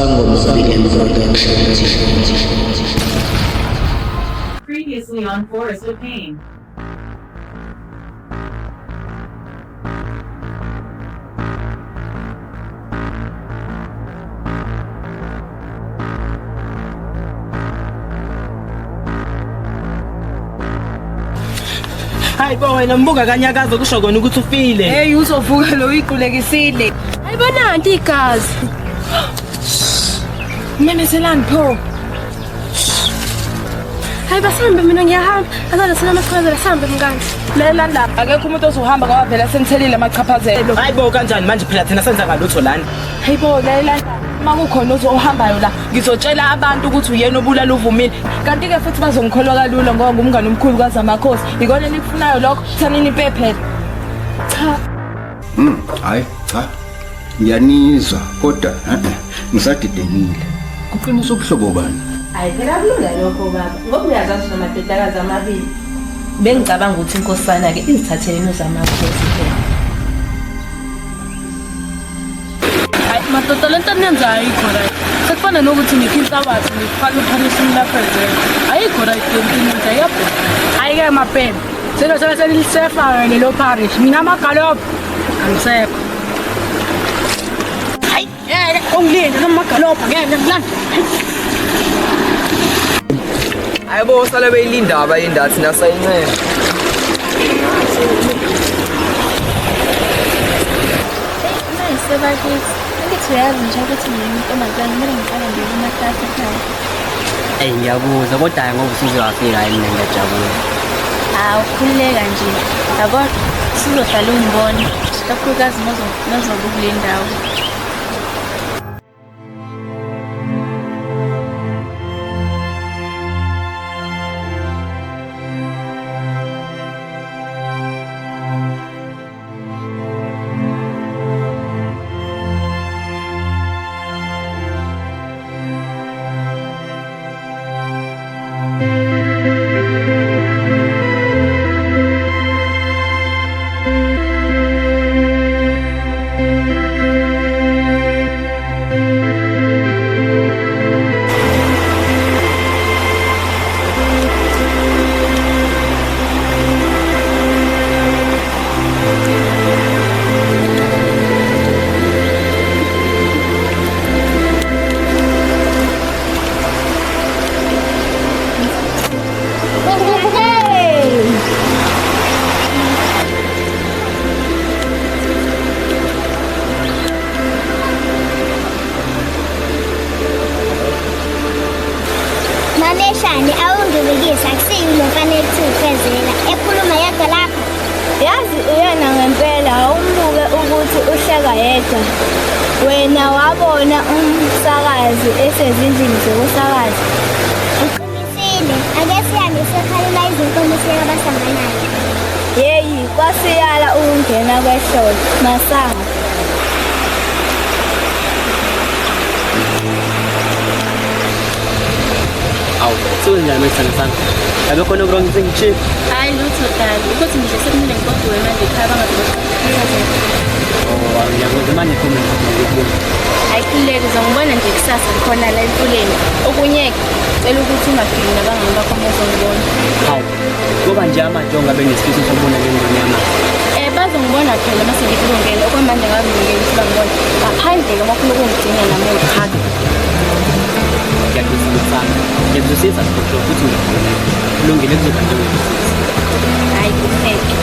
Sangoma Film Productions. Previously on Forest of Pain. Hayi bo wena mbuka kanyakaza kusho kona ukuthi ufile. Hey uzovuka lo iqulekisile. Ayibona anti igazi. Memezelani pho. Hayi basambe mina ngiyahamba. Akala sina amachaphazela sambe mngani. Lela ndaba akekho umuntu ozohamba ngoba phela senithelile amachaphazelo. Hayi bo kanjani manje phela thina senza ngalutho lana. Hayi bo lela makukhona ohambayo la ngizotshela abantu ukuthi uyena obulala uvumile kanti ke futhi bazongikholwa kalula ngoba ngumngane omkhulu kaZamakhosi ikona nikufunayo lokho thanini ipephela cha hayi cha ngiyanizwa kodwa ngisadidekile kuqinisa ubuhlobo bani hayi phela kulula lokho baba ngoba uyazazi namadodakazi amabili bengicabanga ukuthi inkosana ke izithathele noZamakhosi phela madoda lento niyenzayo ayikho right sekufana nokuthi nikhinhlabathi nifake uphanisini lapha ezweni ayikho right lento niyenza yabo ayike mapeni selisefa lelo parish mina amagalopho angisekho hayi ongilini namagalopho ngeke ngilanda Hayi bo sala beyilinda abayindathi nasayincela. Sebakithi ukuthi uyazi nje ukuthi ngintombazane kumele ngiqale nje kumaklasi ekhaya. Ngiyabuza kodwa hayi ngoba usuzowafika hayi mina ngiyajabula. Ukhululeka nje yabo sizohlala ungibona kakhulukazi nozobe kule ndawo. Mameshane awungibikisa akusiyo umfanele ukufezela ekhuluma yedwa lapha yazi uyena ngempela awumbuke ukuthi uhleka yedwa wena wabona umsakazi esezindlini zokusakaza uqinisile ake sihambe sekhalula izinkomiso abasanganayo yeyi kwasiyala ukungena kwehlolo masango Sewenjani methana sami? Abe khona wrong ngisengichip. Hayi lutho dali ukuthi nje sekumele ngibodwe manje ekhaya bangazokukhuleka. Ngiyakwenza manje khona ngikubona. Ayikhuleke uzongibona nje kusasa khona la emfuleni okunye cela ukuthi ungafiki nabangani bakho bazongibona. Hawu. Ngoba nje amajonga benesifiso sokubona ngengane yami. Bazongibona phela mase ngikubongela okwamanje ngabingeke ukuthi bangibona ngaphandle lokho ukungigcina nami ukhaka. Ngiyakuzwisisa ukuthi kulungile kuzoba njengokuzwisisa. Hayi kupheke.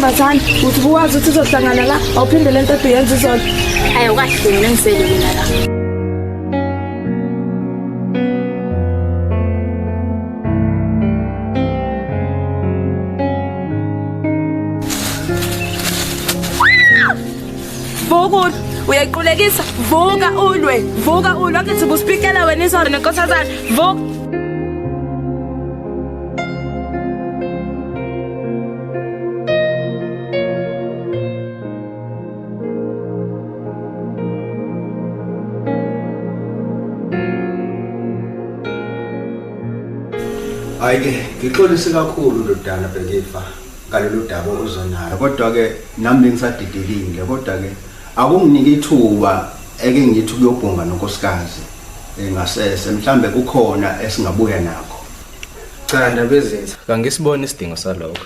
ntombazane uthi ukwazi ukuthi uzohlangana la awuphinde le nto uyenze izona. Hayi ukahle mina ngiselula la. Vuka uyayiqulekisa, vuka ulwe akithi buspikela wena isona nenkosazana, vuka. Hayi-ke ngixolise kakhulu ndodana Bhekifa ngalolu daba ozonayo, kodwa-ke nami bengisadidekile, kodwa-ke akunginike ithuba eke ngithi kuyobhunga nonkosikazi ngasese mhlambe kukhona esingabuya nakho. Cha Ndabezitha, kangisiboni isidingo salokho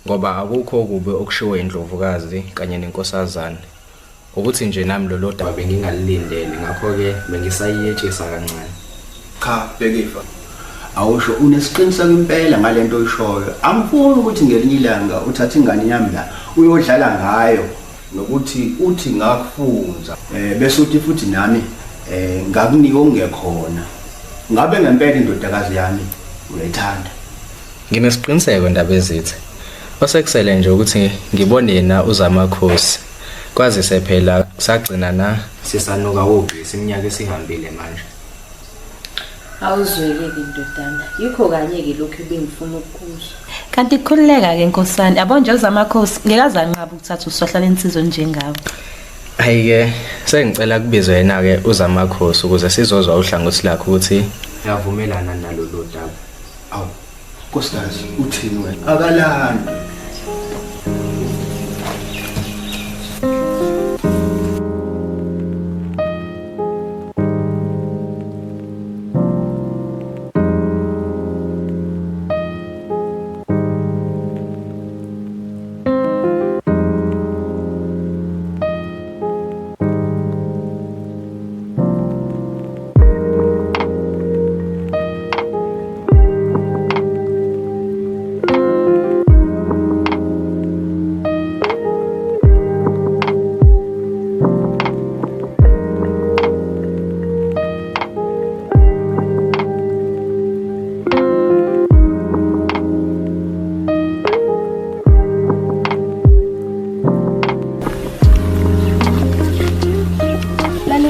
ngoba akukho kube okushiwo indlovukazi kanye nenkosazana, ukuthi nje nami lolo daba bengingalilindele, ngakho-ke bengisayiyetshisa kancane. Cha Bhekifa, awusho unesiqiniseko impela ngalento oyishoyo. Angifuni ukuthi ngelinye ilanga uthathe ingane yami la uyodlala ngayo nokuthi uthi ngakufunza bese uthi futhi nami ngakunika ongekhona. Ngabe ngempela indodakazi yami uyayithanda? Nginesiqiniseko Ndabezitha, osekusele nje ukuthi ngibone yena uZamakhosi, kwazise phela sagcina na sisanuka wobhisi iminyaka esihambile manje. Awuzweke-ke ndodana, yikho kanye-ke lokhu bengifuna ukukuzwa. Kanti kukhululeka-ke nkosana, yabo nje uZamakhosi ngeke anqaba ukuthatha usohla lensizwe njengawe. Hayi-ke sengicela kubizwe yena-ke uZamakhosi ukuze sizozwa uhlangothi lakho ukuthi uyavumelana nalolu daba. Awu nkosikazi uthini wena? Akalandi.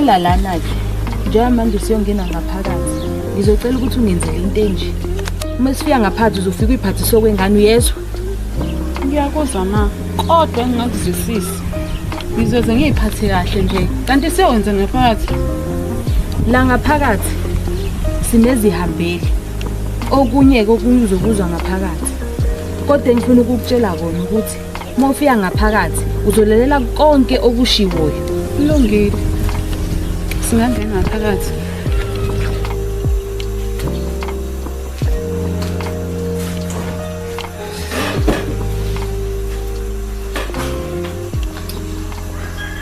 Lana-ke njengoba manje siyongena ngaphakathi, ngizocela ukuthi ungenzele into enje. Uma sifika ngaphansi uzofika uyiphathise okwengane, uyezwa? Ngiyakuzwa ma, kodwa engingakuzwisisi. Ngizoze ngiyiphathe kahle nje, kanti siyowenza ngaphakathi. La ngaphakathi sinezihambeli, okunye-ke okunye uzokuzwa ngaphakathi. Kodwa ngifuna ukukutshela kona ukuthi uma ufika ngaphakathi uzolalela konke okushiwoyo. Kulungile. Singangena ngaphakathi.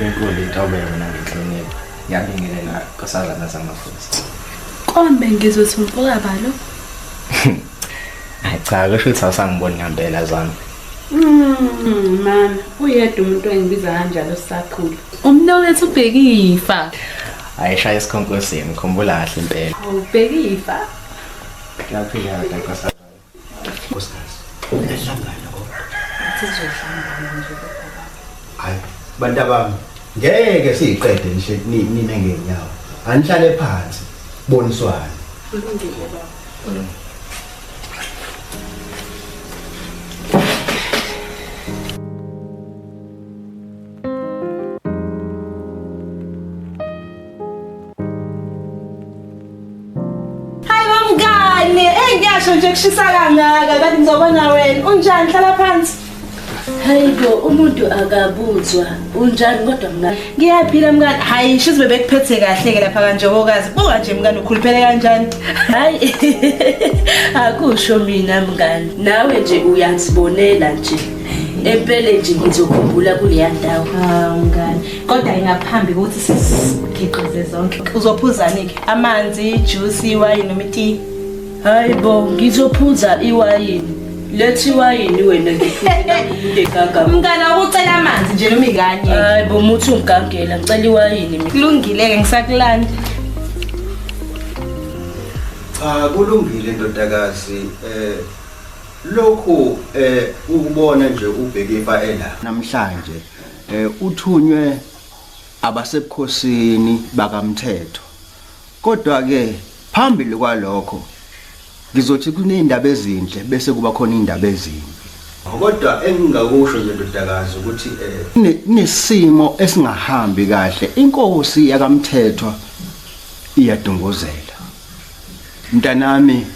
Inkulu into obeyona ngenhlonipho. Ngiyabingelela nkosazana Zamakhosi. Kombe ngizothi umfoka balo. Hayi cha, kusho ukuthi awusangiboni ngempela zami. Man, uyedwa umuntu engibiza kanjalo sisakhula. Umnowethu uBhekifa. Ayishaya isikhonkosini, khumbula kahle impela. Ubhekifa. Ngiyaphila kahle nkosazana. Nkosikazi uyahlangana kodwa. Sizohlangana nje baba. Hayi bantu bami, ngeke siyiqede nje nime ngenyawo. Anihlale phansi boniswane. Kulungile baba. Ngiyasho nje kushisa kangaka kanti ngizobona wena unjani, hlala phansi. Hayibo, umuntu akabuzwa unjani kodwa mngani? Ngiyaphila mngani. Hayi shize bebekuphethe kahle ke lapha kanjobokazi. Buka nje mngani ukhuluphele kanjani? Hayi akusho mina mngani, nawe nje uyazibonela nje. Empela nje ngizokhumbula kuleya ndawo. Mngani. Kodwa ingaphambi ukuthi sisikhiqize zonke. Uzophuzani ke? Amanzi, juice, iwayini noma iti? Hayibo, ngizophuza iwayini Lethi wayini wena ngifike kangaka. Mngana ucela amanzi nje noma ikanye. Hayi bo muthi ungigangela ngicela iwayini mina. Kulungile ke ngisakulanda. Cha kulungile ndodakazi lokhu ukubona nje ubhekifa ela namhlanje uthunywe abasebukhosini bakamthetho kodwa ke phambili kwalokho ngizothi kunezindaba ezinhle bese kuba khona indaba ezimbi kodwa engingakusho nje ndodakazi ukuthi nesimo esingahambi kahle inkosi yakamthethwa iyadunguzela mntanami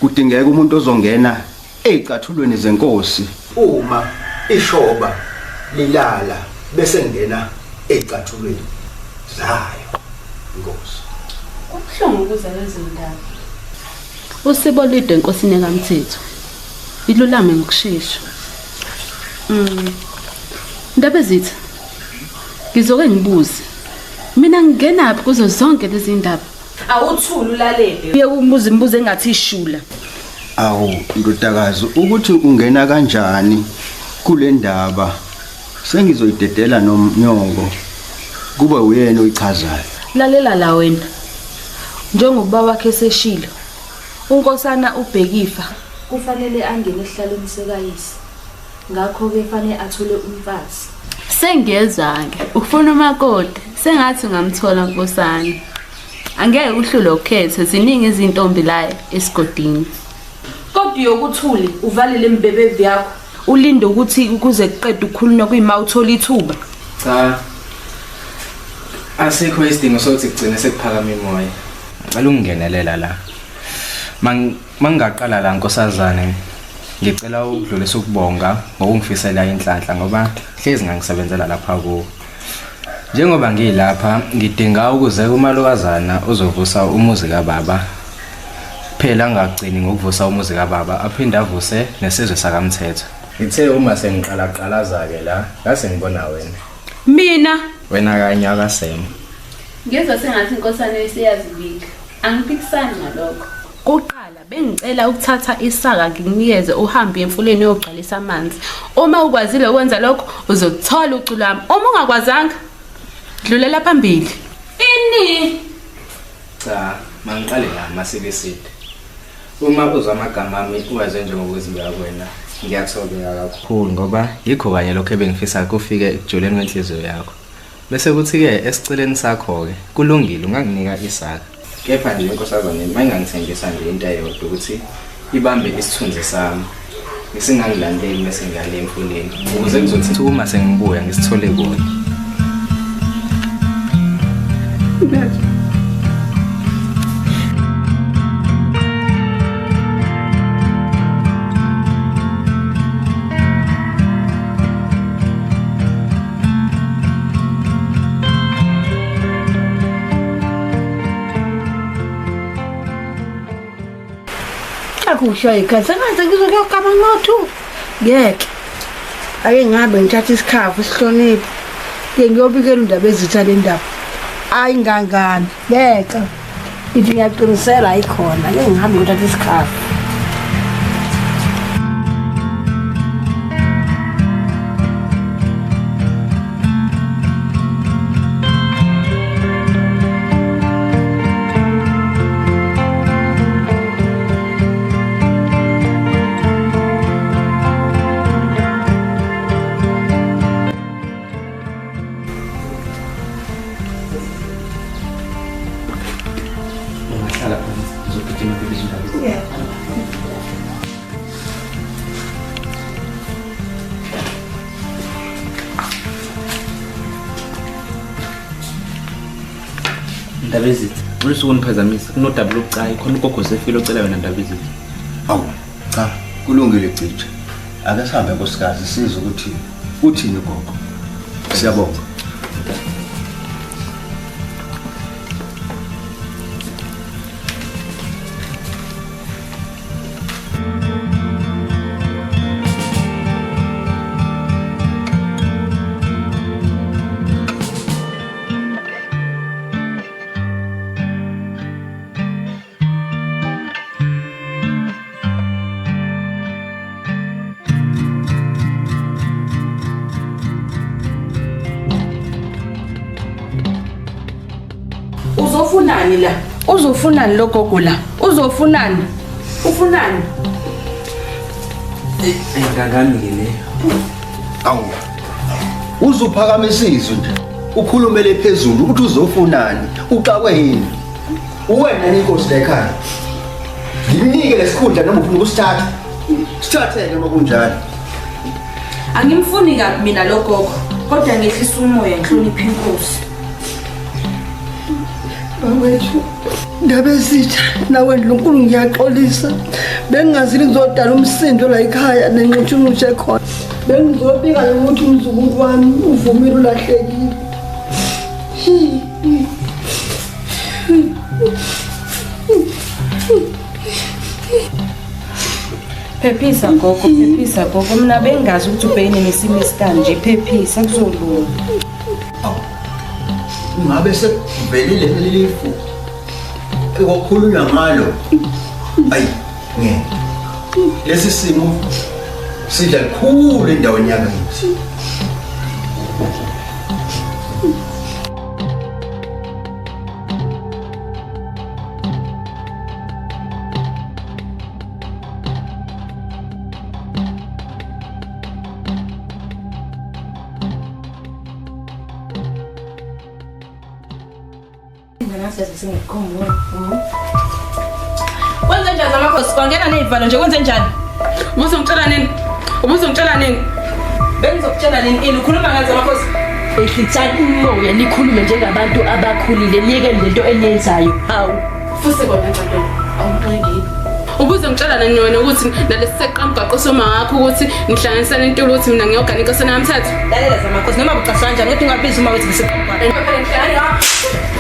kudingeka umuntu ozongena ezicathulweni zenkosi uma ishoba lilala bese ngena ezicathulweni zayo inkosi Kubuhlungu ukuza lezi ndaba. Usibo lide enkosini kaMthetho. Ilulame ngokusheshsha. Ndaba ezithi ngizoke ngibuze. Mina ngingenaphi kuzo zonke lezi ndaba? Awuthuli ulalele. Uye umbuze imibuzo engathi ishula. awu ndodakazi ukuthi ungena kanjani kule ndaba sengizoyidedela nomnyongo kube uyena oyichazayo Lalela la wena. Njengokuba wakhe eseshilo. Unkosana ubhekifa kufanele angene ehlalweni sekayisi. Ngakho ke fanele athole umfazi. Sengiyezake. Ufuna umakoti, sengathi ngamthola Nkosana. Angeke uhlule ukhethe ziningi izintombi la esigodini. Kodwa uyokuthuli uvalele imbebevi yakho. Ulinde ukuthi ukuze kuqede ukukhulunywa kuyima uthola ithuba. Cha. Asikho isidingo sokuthi kugcine sekuphakama imoya. Ngicela ungingenelela la. Mangaqala la Nkosazane. Ngicela ukudlulisa ukubonga ngokungifisela inhlanhla ngoba hlezi ngangisebenzela lapha ku. Njengoba ngilapha ngidinga ukuze umalokazana uzovusa umuzi kaBaba. Phela ngagcini ngokuvusa umuzi kaBaba aphinde avuse nesizwe sakaMthetho. Ngithe uma sengiqala ke la ngase ngibona wena. Mina Wena kanye akasemo. ngezwe sengathi Nkosana isiyazibika. Angiphikisani ngalokho. Kuqala bengicela ukuthatha isaka ngikunikeze uhambe emfuleni uyogcalisa amanzi. Uma ukwazile ukwenza lokho uzothola uculo lami. Uma ungakwazanga dlulela phambili. Ini Cha, mangiqale la masibeside. Uma uzwa amagama ami uwaze njengokuzibeka kwena. Ngiyathobeka kakhulu ngoba yikho kanye lokho ebengifisa kufike ekujuleni kwenhliziyo yakho. Bese kuthi ke esiceleni sakho ke kulungile unganginika isaka. Kepha nje Nkosazane mayingangithengisa nje into eyodwa ukuthi ibambe isithunzi sami. Ngisingangilandeli bese ngiyale emfuleni. Ukuze kuzothi uma sengibuya ngisithole kuwe. Akusho ikhaya ngaze ngizokuyokama ngothu ngeke ake ngabe ngithatha isikhafu sihloniphe ke ngiyobikela indaba ezitha le ndaba ayi ngangani ngeke ithi ngiyaqinisela ayikhona ke ngihambe ngithatha isikhafu Ndaba ezithi ulisuku niphazamisa kunodaba lokucayi khona ugogo sefile ocela wena ndaba ezithi awu cha kulungile cija ake sihambe nkosikazi size ukuthi uthini gogo siyabonga uzofunani la? Uzofunani lo gogo la? Uzofunani? Ufunani? Ayingangami ke le. Awu. Uzuphakamisa izwi nje. Ukhulumele phezulu ukuthi uzofunani. Uqakwe yini? Uwena inkosi la ekhaya. Ngimnike lesikhundla noma ufuna ukusithatha. Sithatheke uma kunjalo. Angimfuni kabi mina lo gogo, kodwa ngehlisa umoya ngihloniphe inkosi. Bawethu, ndabe sitha nawe ndlunkulu ngiyaxolisa. Bengingazili ngizodala umsindo la ekhaya nenqutshunqushe khona. Bengizobika ukuthi umzukulu wami uvumile ulahlekile. Phephisa gogo, phephisa gogo. Mina bengazi ukuthi ubhekene nesimo esikanje. Phephisa kuzolunga. Ngabe sekuvelile lelifu. Ekokhulunywa ngalo. Ayi, ngeke. Lesi simo sidla kakhulu endaweni yakithi. Kwenze njani amakhosi? Kwangena nezivalo nje kwenze njani? Ubuzongitshela nini? Ubuzongitshela nini? Bengizokutshela nini ini ukhuluma ngathi amakhosi? Ehlitsani umoya nikhulume njengabantu abakhulile niyeke lento eniyenzayo. Hawu. Fuse kona enkantolo. Awuqengile. Ubuzongitshela nini wena ukuthi nalesi seqamgaqo soma ngakho ukuthi ngihlanganisa lentolo ukuthi mina ngiyogana inkosana yamthathu? Lalela zamakhosi noma bucaswa kanjani ukuthi ungabizi uma wethi ngiseqamgaqo.